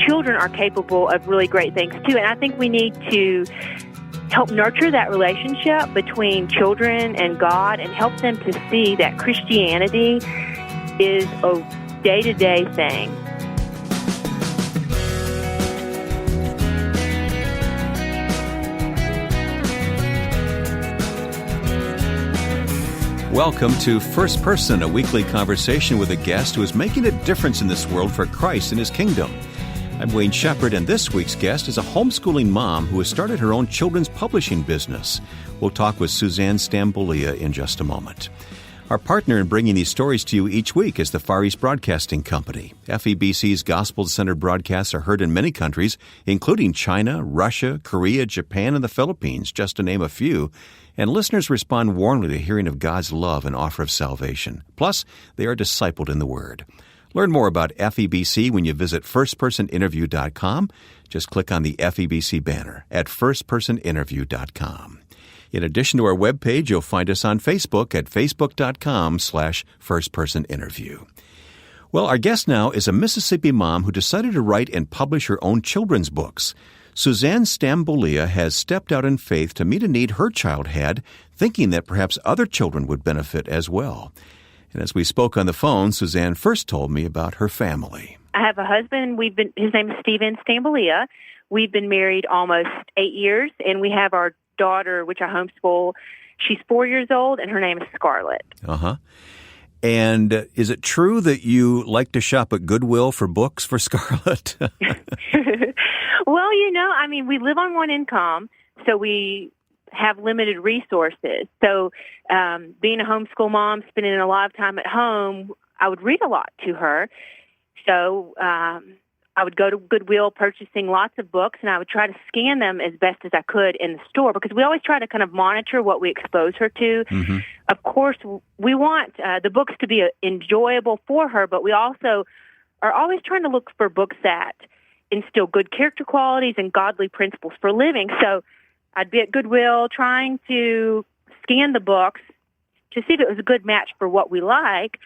children are capable of really great things too. And I think we need to help nurture that relationship between children and God and help them to see that Christianity is a day-to-day thing. Welcome to First Person, a weekly conversation with a guest who is making a difference in this world for Christ and His kingdom. I'm Wayne Shepherd, and this week's guest is a homeschooling mom who has started her own children's publishing business. We'll talk with Suzanne Stamboulieh in just a moment. Our partner in bringing these stories to you each week is the Far East Broadcasting Company. FEBC's gospel-centered broadcasts are heard in many countries, including China, Russia, Korea, Japan, and the Philippines, just to name a few. And listeners respond warmly to hearing of God's love and offer of salvation. Plus, they are discipled in the Word. Learn more about FEBC when you visit firstpersoninterview.com. Just click on the FEBC banner at firstpersoninterview.com. In addition to our webpage, you'll find us on Facebook at facebook.com/firstpersoninterview. Well, our guest now is a Mississippi mom who decided to write and publish her own children's books. Suzanne Stamboulieh has stepped out in faith to meet a need her child had, thinking that perhaps other children would benefit as well. And as we spoke on the phone, Suzanne first told me about her family. I have a husband. His name is Stamboulieh. We've been married almost 8 years, and we have our daughter, which I homeschool. She's 4 years old, and her name is Scarlett. Uh-huh. And is it true that you like to shop at Goodwill for books for Scarlett? Well, we live on one income, so we have limited resources. So being a homeschool mom, spending a lot of time at home, I would read a lot to her. So I would go to Goodwill purchasing lots of books, and I would try to scan them as best as I could in the store because we always try to kind of monitor what we expose her to. Mm-hmm. Of course, we want the books to be enjoyable for her, but we also are always trying to look for books that instill good character qualities and godly principles for living. So I'd be at Goodwill trying to scan the books to see if it was a good match for what we like,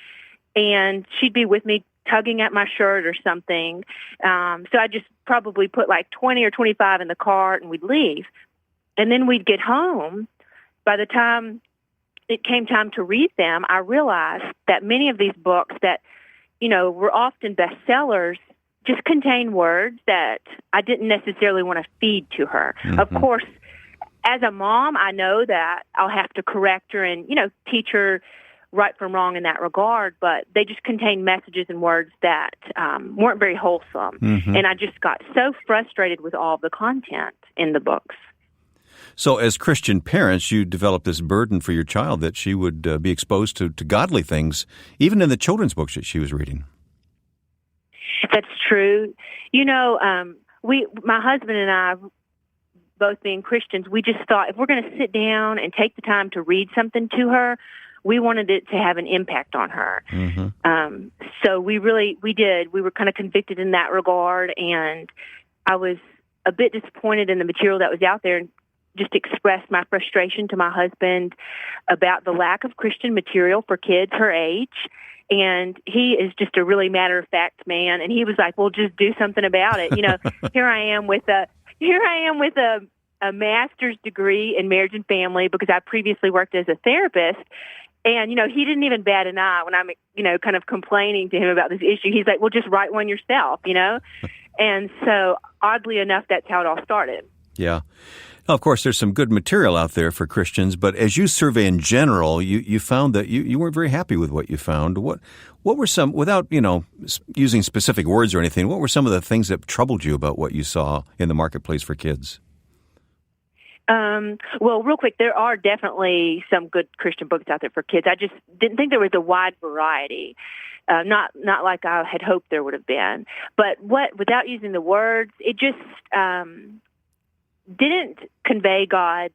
and she'd be with me tugging at my shirt or something. So I'd just probably put like 20 or 25 in the cart, and we'd leave. And then we'd get home. By the time it came time to read them, I realized that many of these books that, were often bestsellers just contain words that I didn't necessarily want to feed to her. Mm-hmm. Of course, as a mom, I know that I'll have to correct her and, teach her right from wrong in that regard, but they just contain messages and words that weren't very wholesome. Mm-hmm. And I just got so frustrated with all the content in the books. So as Christian parents, you developed this burden for your child that she would be exposed to godly things, even in the children's books that she was reading. That's true. My husband and I, both being Christians, we just thought if we're going to sit down and take the time to read something to her, we wanted it to have an impact on her. Mm-hmm. So we did. We were kind of convicted in that regard, and I was a bit disappointed in the material that was out there and just expressed my frustration to my husband about the lack of Christian material for kids her age. And he is just a really matter-of-fact man, and he was like, well, just do something about it. Here I am with a master's degree in marriage and family because I previously worked as a therapist. And, he didn't even bat an eye when I'm, kind of complaining to him about this issue. He's like, well, just write one yourself, And so, oddly enough, that's how it all started. Yeah. Now, of course, there's some good material out there for Christians, but as you survey in general, you found that you weren't very happy with what you found. What were some, without, using specific words or anything, what were some of the things that troubled you about what you saw in the marketplace for kids? Well, real quick, there are definitely some good Christian books out there for kids. I just didn't think there was a wide variety. Not like I had hoped there would have been. But without using the words, it just didn't convey God's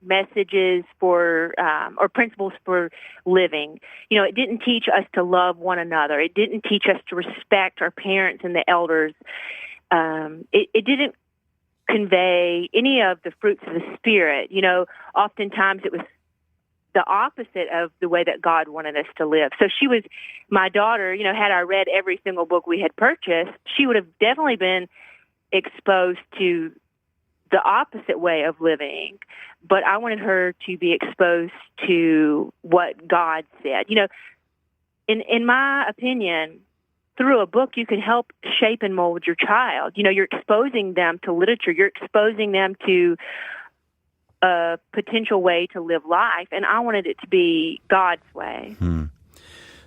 messages for or principles for living. It didn't teach us to love one another. It didn't teach us to respect our parents and the elders. It didn't convey any of the fruits of the Spirit. Oftentimes it was the opposite of the way that God wanted us to live. So my daughter, had I read every single book we had purchased, she would have definitely been exposed to the opposite way of living. But I wanted her to be exposed to what God said. In my opinion, through a book, you can help shape and mold your child. You're exposing them to literature. You're exposing them to a potential way to live life. And I wanted it to be God's way.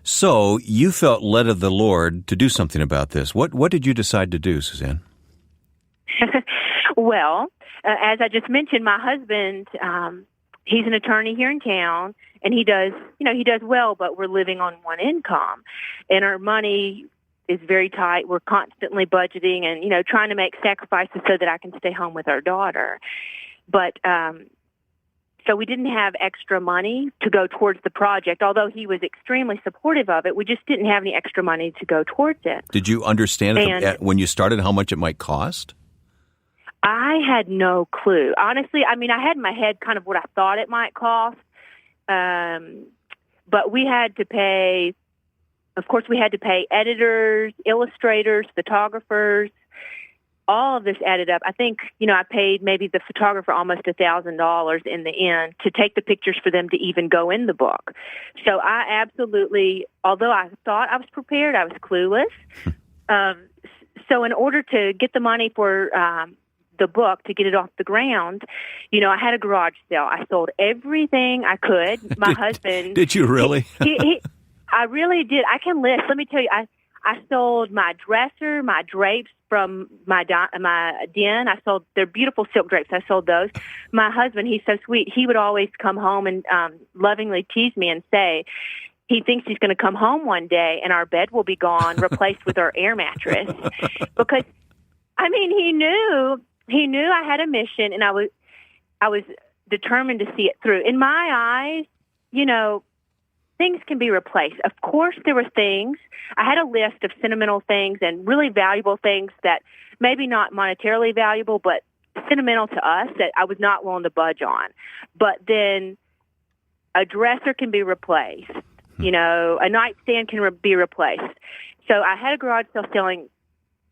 So you felt led of the Lord to do something about this. What did you decide to do, Suzanne? Well, as I just mentioned, my husband, he's an attorney here in town, and he does well, but we're living on one income, and our money is very tight. We're constantly budgeting and, trying to make sacrifices so that I can stay home with our daughter. But so we didn't have extra money to go towards the project, although he was extremely supportive of it. We just didn't have any extra money to go towards it. Did you understand when you started how much it might cost? I had no clue. Honestly, I had in my head kind of what I thought it might cost. But we had to pay, of course, editors, illustrators, photographers. All of this added up. I think, I paid maybe the photographer almost $1,000 in the end to take the pictures for them to even go in the book. So I absolutely, although I thought I was prepared, I was clueless. So in order to get the money for the book, to get it off the ground, I had a garage sale. I sold everything I could. My husband... Did you really? I really did. I can list. Let me tell you, I sold my dresser, my drapes from my den. I sold their beautiful silk drapes. I sold those. My husband, he's so sweet. He would always come home and lovingly tease me and say, he thinks he's going to come home one day and our bed will be gone, replaced with our air mattress. Because, he knew I had a mission, and I was determined to see it through. In my eyes, things can be replaced. Of course, there were things. I had a list of sentimental things and really valuable things that maybe not monetarily valuable, but sentimental to us that I was not willing to budge on. But then a dresser can be replaced. A nightstand can be replaced. So I had a garage sale selling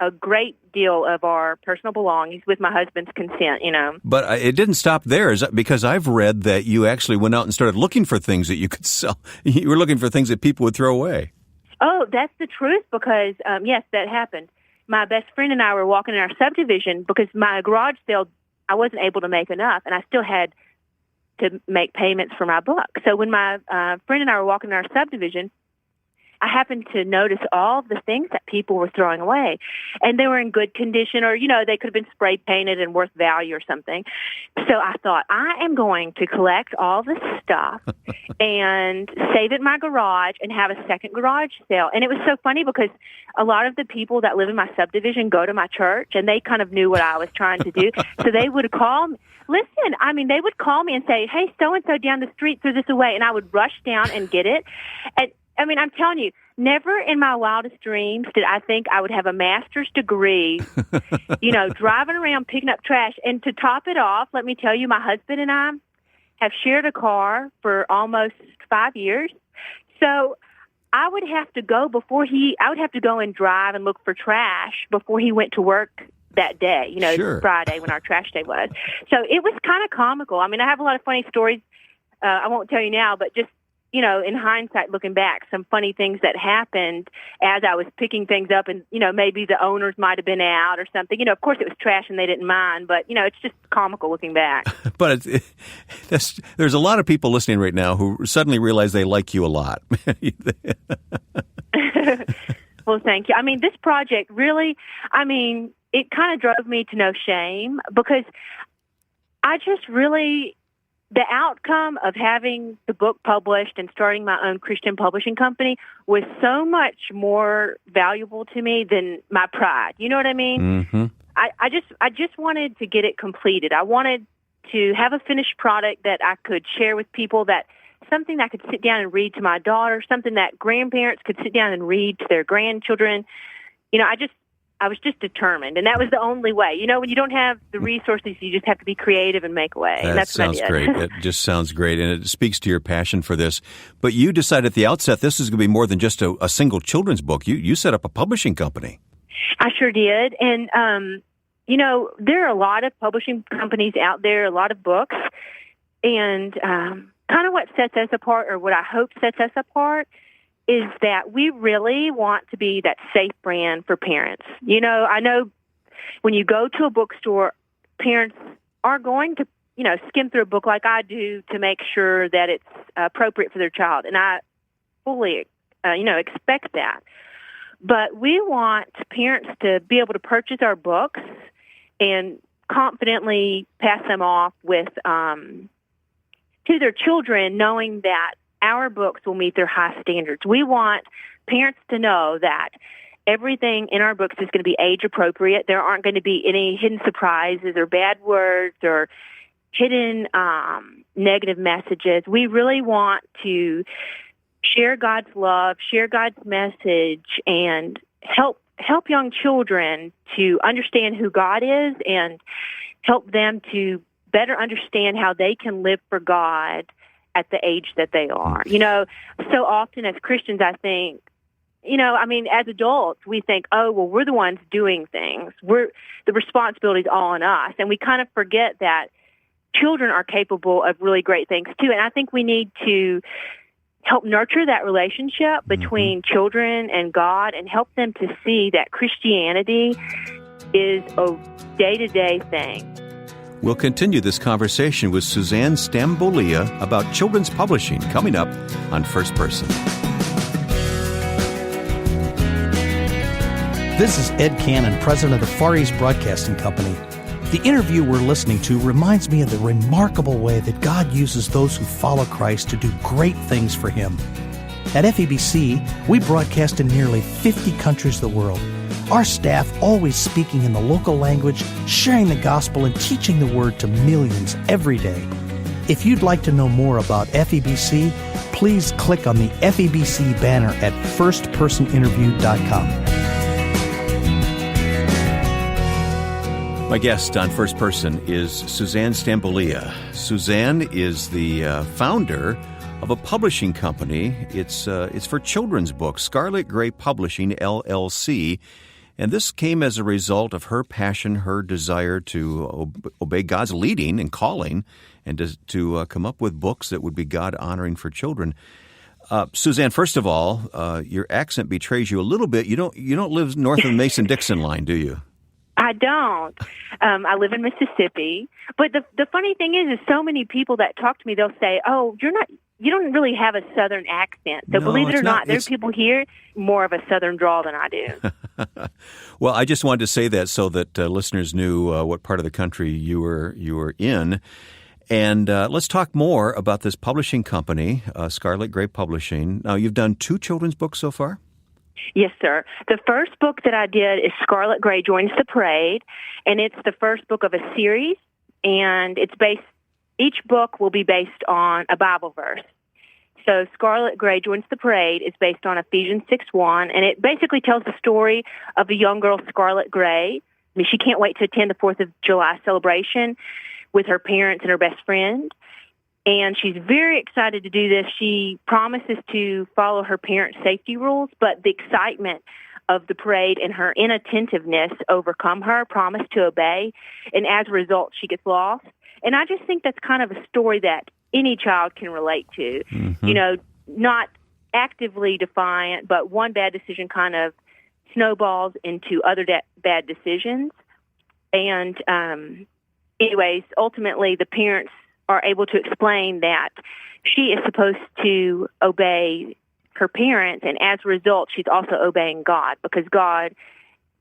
a great deal of our personal belongings with my husband's consent, But it didn't stop there, because I've read that you actually went out and started looking for things that you could sell. You were looking for things that people would throw away. Oh, that's the truth, because, yes, that happened. My best friend and I were walking in our subdivision because my garage sale, I wasn't able to make enough, and I still had to make payments for my book. So when my friend and I were walking in our subdivision, I happened to notice all of the things that people were throwing away, and they were in good condition, or, they could have been spray painted and worth value or something. So I thought, I am going to collect all this stuff and save it in my garage and have a second garage sale. And it was so funny because a lot of the people that live in my subdivision go to my church, and they kind of knew what I was trying to do. So they would call me. Listen, they would call me and say, hey, so-and-so down the street threw this away, and I would rush down and get it. And I'm telling you, never in my wildest dreams did I think I would have a master's degree, driving around picking up trash. And to top it off, let me tell you, my husband and I have shared a car for almost 5 years. So I would have to go and drive and look for trash before he went to work that day, Sure. Friday when our trash day was. So it was kind of comical. I have a lot of funny stories. I won't tell you now, but just, in hindsight, looking back, some funny things that happened as I was picking things up, and, maybe the owners might have been out or something. Of course it was trash and they didn't mind, but, it's just comical looking back. But there's a lot of people listening right now who suddenly realize they like you a lot. Well, thank you. This project really, it kind of drove me to no shame, because I just really... The outcome of having the book published and starting my own Christian publishing company was so much more valuable to me than my pride. You know what I mean? Mm-hmm. I just wanted to get it completed. I wanted to have a finished product that I could share with people, that something that I could sit down and read to my daughter, something that grandparents could sit down and read to their grandchildren. I was just determined, and that was the only way. You know, when you don't have the resources, you just have to be creative and make a way. And that's sounds what I did. great. It just sounds great, and it speaks to your passion for this. But you decided at the outset this is going to be more than just a single children's book. You set up a publishing company. I sure did. And, you know, there are a lot of publishing companies out there, a lot of books. And kind of what sets us apart, or what I hope sets us apart, is that we really want to be that safe brand for parents. You know, I know when you go to a bookstore, parents are going to, you know, skim through a book like I do to make sure that it's appropriate for their child. And I fully, expect that. But we want parents to be able to purchase our books and confidently pass them off with to their children, knowing that our books will meet their high standards. We want parents to know that everything in our books is going to be age appropriate. There aren't going to be any hidden surprises or bad words or hidden negative messages. We really want to share God's love, share God's message, and help young children to understand who God is and help them to better understand how they can live for God at the age that they are. You know, so often as Christians, I think, as adults, we think, oh, well, we're the ones doing things. The responsibility is all on us. And we kind of forget that children are capable of really great things too. And I think we need to help nurture that relationship between children and God and help them to see that Christianity is a day-to-day thing. We'll continue this conversation with Suzanne Stamboulieh about children's publishing coming up on First Person. This is Ed Cannon, president of the Far East Broadcasting Company. The interview we're listening to reminds me of the remarkable way that God uses those who follow Christ to do great things for Him. At FEBC, we broadcast in nearly 50 countries of the world. Our staff always speaking in the local language, sharing the gospel, and teaching the word to millions every day. If you'd like to know more about FEBC, please click on the FEBC banner at firstpersoninterview.com. My guest on First Person is Suzanne Stamboulieh. Suzanne is the founder of a publishing company. It's for children's books, Scarlet Gray Publishing, LLC. And this came as a result of her passion, her desire to obey God's leading and calling, and to come up with books that would be God-honoring for children. Suzanne, first of all, your accent betrays you a little bit. You don't live north of the Mason-Dixon line, do you? I don't. I live in Mississippi. But the funny thing is so many people that talk to me, they'll say, "Oh, you don't really have a Southern accent." So believe it or not, there are people here more of a Southern drawl than I do. Well, I just wanted to say that so that listeners knew what part of the country you were in. And let's talk more about this publishing company, Scarlet Gray Publishing. Now, you've done 2 children's books so far? Yes, sir. The first book that I did is Scarlet Gray Joins the Parade, and it's the first book of a series, and each book will be based on a Bible verse. So Scarlet Gray Joins the Parade is based on Ephesians 6:1, and it basically tells the story of a young girl, Scarlet Gray. I mean, she can't wait to attend the 4th of July celebration with her parents and her best friend. And she's very excited to do this. She promises to follow her parents' safety rules, but the excitement of the parade and her inattentiveness overcome her, promise to obey, and as a result, she gets lost. And I just think that's kind of a story that any child can relate to. Mm-hmm. You know, not actively defiant, but one bad decision kind of snowballs into other bad decisions. And anyways, ultimately, the parents are able to explain that she is supposed to obey her parents, and as a result, she's also obeying God, because God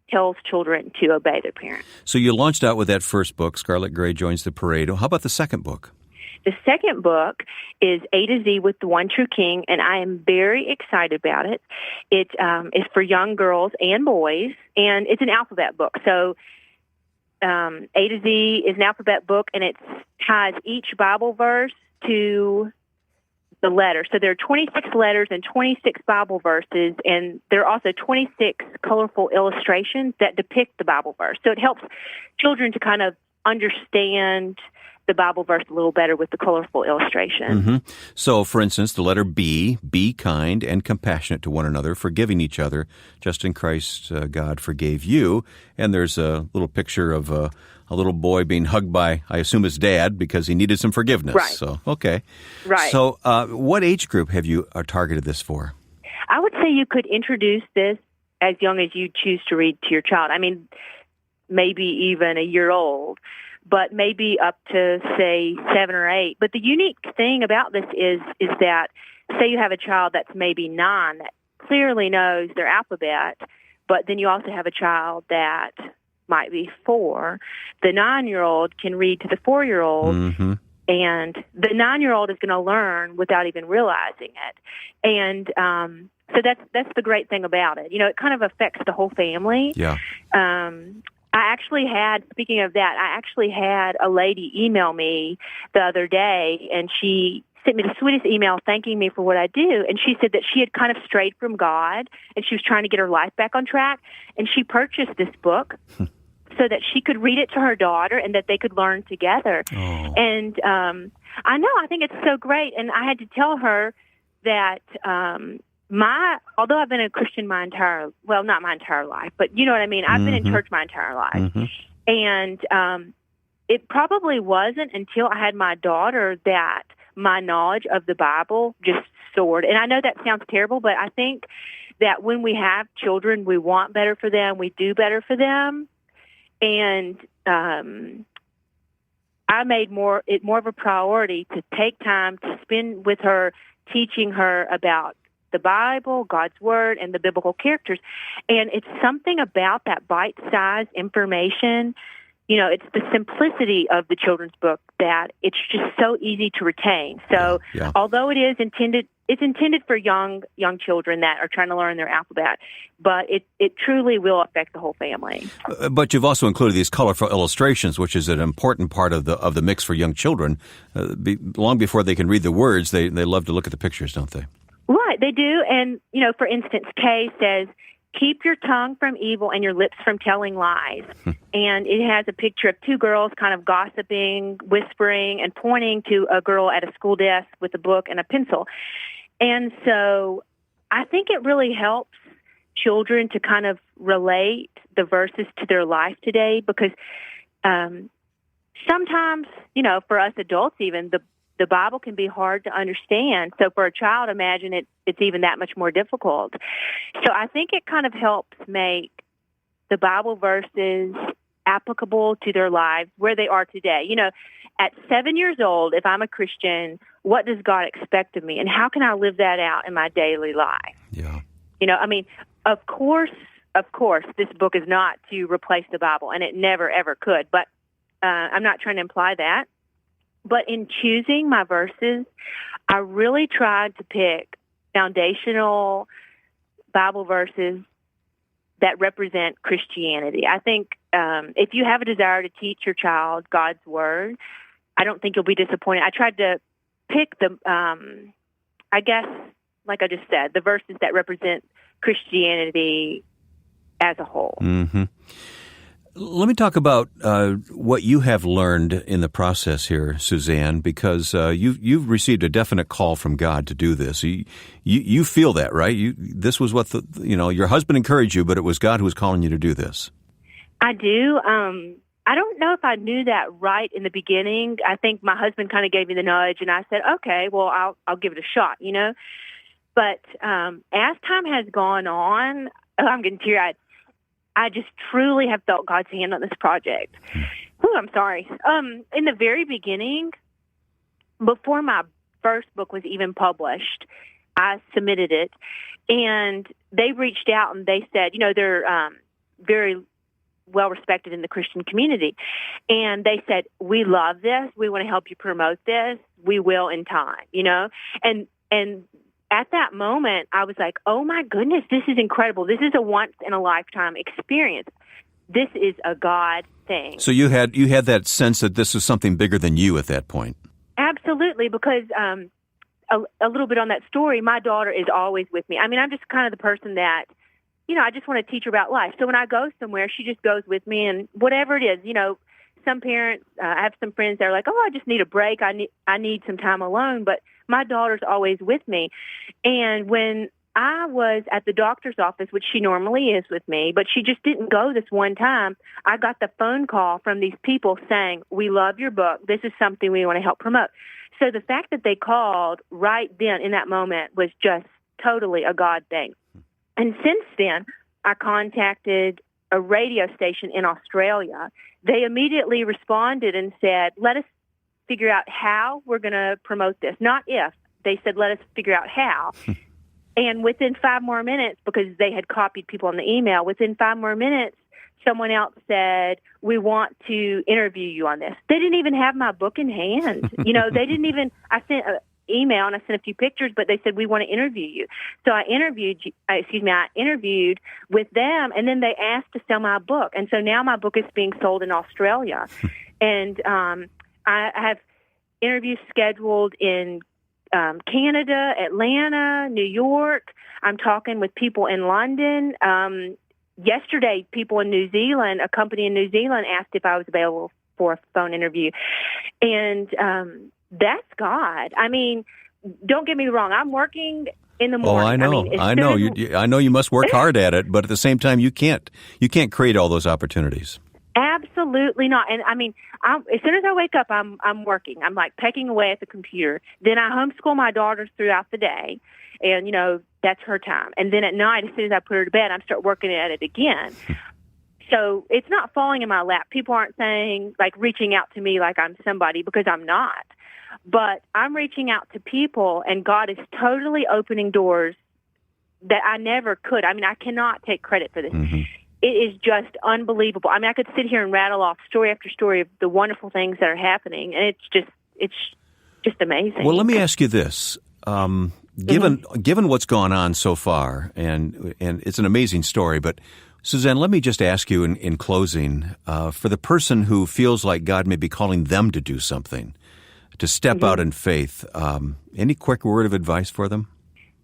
tells children to obey their parents. So you launched out with that first book, Scarlet Gray Joins the Parade. How about the second book? The second book is A to Z with the One True King, and I am very excited about it. It is for young girls and boys, and it's an alphabet book. So A to Z is an alphabet book, and it ties each Bible verse to the letters. So there are 26 letters and 26 Bible verses, and there are also 26 colorful illustrations that depict the Bible verse. So it helps children to kind of understand the Bible verse a little better with the colorful illustration. Mm-hmm. So, for instance, the letter B, be kind and compassionate to one another, forgiving each other, just in Christ God forgave you. And there's a little picture of a little boy being hugged by, I assume, his dad because he needed some forgiveness. Right. So, okay. Right. So, what age group have you targeted this for? I would say you could introduce this as young as you choose to read to your child. I mean, maybe even a year old, but maybe up to, say, 7 or 8. But the unique thing about this is that, say you have a child that's maybe 9 that clearly knows their alphabet, but then you also have a child that might be 4. The 9-year-old can read to the 4-year-old, mm-hmm. and the 9-year-old is going to learn without even realizing it. And so that's the great thing about it. You know, it kind of affects the whole family. Yeah. Speaking of that, I actually had a lady email me the other day, and she sent me the sweetest email thanking me for what I do. And she said that she had kind of strayed from God, and she was trying to get her life back on track. And she purchased this book so that she could read it to her daughter and that they could learn together. Oh. And I think it's so great. And I had to tell her that although I've been a Christian not my entire life, but you know what I mean? I've been in church my entire life. Mm-hmm. And it probably wasn't until I had my daughter that my knowledge of the Bible just soared. And I know that sounds terrible, but I think that when we have children, we want better for them, we do better for them. And I made it more of a priority to take time to spend with her, teaching her about the Bible, God's Word, and the biblical characters. And it's something about that bite-sized information. You know, it's the simplicity of the children's book that it's just so easy to retain. So Yeah. Although it's intended for young children that are trying to learn their alphabet, but it truly will affect the whole family. But you've also included these colorful illustrations, which is an important part of the mix for young children. Long before they can read the words, they love to look at the pictures, don't they? Right, they do. And, you know, for instance, Kay says, keep your tongue from evil and your lips from telling lies. And it has a picture of 2 girls kind of gossiping, whispering, and pointing to a girl at a school desk with a book and a pencil. And so I think it really helps children to kind of relate the verses to their life today because sometimes, you know, for us adults even, the Bible can be hard to understand. So for a child, imagine it's even that much more difficult. So I think it kind of helps make the Bible verses applicable to their lives where they are today. You know, at 7 years old, if I'm a Christian, what does God expect of me? And how can I live that out in my daily life? Yeah. You know, I mean, of course, this book is not to replace the Bible, and it never, ever could. But I'm not trying to imply that. But in choosing my verses, I really tried to pick foundational Bible verses that represent Christianity. I think if you have a desire to teach your child God's Word, I don't think you'll be disappointed. I tried to pick I guess, like I just said, the verses that represent Christianity as a whole. Mm-hmm. Let me talk about what you have learned in the process here, Suzanne, because you've received a definite call from God to do this. You feel that, right? This was what your husband encouraged you, but it was God who was calling you to do this. I do. I don't know if I knew that right in the beginning. I think my husband kind of gave me the nudge, and I said, "Okay, well, I'll give it a shot," you know. But as time has gone on, I'm getting teary-eyed. I just truly have felt God's hand on this project. I'm sorry. In the very beginning, before my first book was even published, I submitted it, and they reached out and they said, you know, they're very well respected in the Christian community, and they said, "We love this. We want to help you promote this. We will in time," you know, and at that moment, I was like, oh, my goodness, this is incredible. This is a once-in-a-lifetime experience. This is a God thing. So you had that sense that this was something bigger than you at that point. Absolutely, because a little bit on that story, my daughter is always with me. I mean, I'm just kind of the person that, I just want to teach her about life. So when I go somewhere, she just goes with me, and whatever it is, some parents, I have some friends that are like, oh, I just need a break. I need some time alone. But my daughter's always with me. And when I was at the doctor's office, which she normally is with me, but she just didn't go this one time, I got the phone call from these people saying, we love your book. This is something we want to help promote. So the fact that they called right then in that moment was just totally a God thing. And since then, I contacted a radio station in Australia. They immediately responded and said, let us figure out how we're going to promote this. Not if. They said, let us figure out how. And within 5 more minutes, because they had copied people on the email, within 5 more minutes, someone else said, we want to interview you on this. They didn't even have my book in hand. They didn't even, I sent an email and I sent a few pictures, but they said, we want to interview you. So I interviewed with them, and then they asked to sell my book. And so now my book is being sold in Australia. And I have interviews scheduled in Canada, Atlanta, New York. I'm talking with people in London. Yesterday, people in New Zealand, a company in New Zealand asked if I was available for a phone interview. And that's God. I mean, don't get me wrong. I'm working in the morning. Oh, I know. I know you must work hard at it, but at the same time, you can't create all those opportunities. Absolutely not. And I mean, as soon as I wake up, I'm working. I'm like pecking away at the computer. Then I homeschool my daughters throughout the day, and that's her time. And then at night, as soon as I put her to bed, I start working at it again. So it's not falling in my lap. People aren't saying, like, reaching out to me like I'm somebody, because I'm not. But I'm reaching out to people, and God is totally opening doors that I never could. I mean, I cannot take credit for this. Mm-hmm. It is just unbelievable. I mean, I could sit here and rattle off story after story of the wonderful things that are happening, and it's just amazing. Well, let me ask you this. Given what's gone on so far, and it's an amazing story, but Suzanne, let me just ask you in closing, for the person who feels like God may be calling them to do something, to step out in faith, any quick word of advice for them?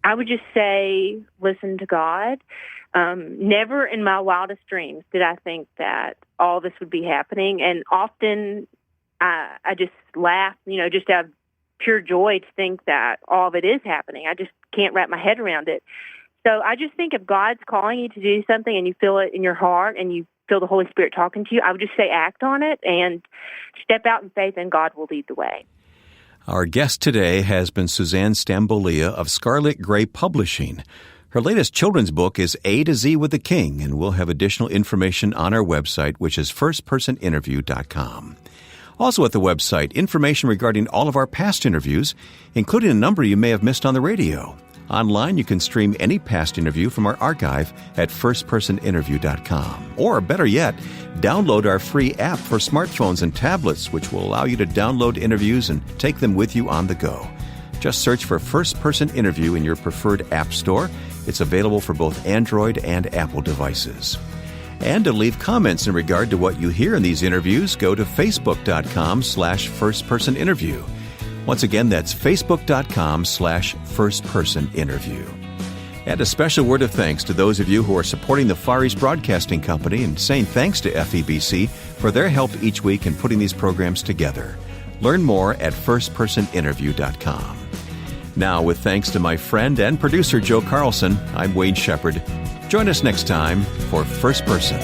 I would just say, listen to God. Never in my wildest dreams did I think that all this would be happening. And often I just laugh, just out of pure joy to think that all of it is happening. I just can't wrap my head around it. So I just think if God's calling you to do something and you feel it in your heart and you feel the Holy Spirit talking to you, I would just say act on it and step out in faith, and God will lead the way. Our guest today has been Suzanne Stamboulieh of Scarlet Gray Publishing. Her latest children's book is A to Z with the King, and we'll have additional information on our website, which is firstpersoninterview.com. Also at the website, information regarding all of our past interviews, including a number you may have missed on the radio. Online, you can stream any past interview from our archive at firstpersoninterview.com. Or, better yet, download our free app for smartphones and tablets, which will allow you to download interviews and take them with you on the go. Just search for First Person Interview in your preferred app store. It's available for both Android and Apple devices. And to leave comments in regard to what you hear in these interviews, go to facebook.com/firstpersoninterview. Once again, that's facebook.com/firstpersoninterview. And a special word of thanks to those of you who are supporting the Far East Broadcasting Company and saying thanks to FEBC for their help each week in putting these programs together. Learn more at firstpersoninterview.com. Now, with thanks to my friend and producer Joe Carlson, I'm Wayne Shepherd. Join us next time for First Person.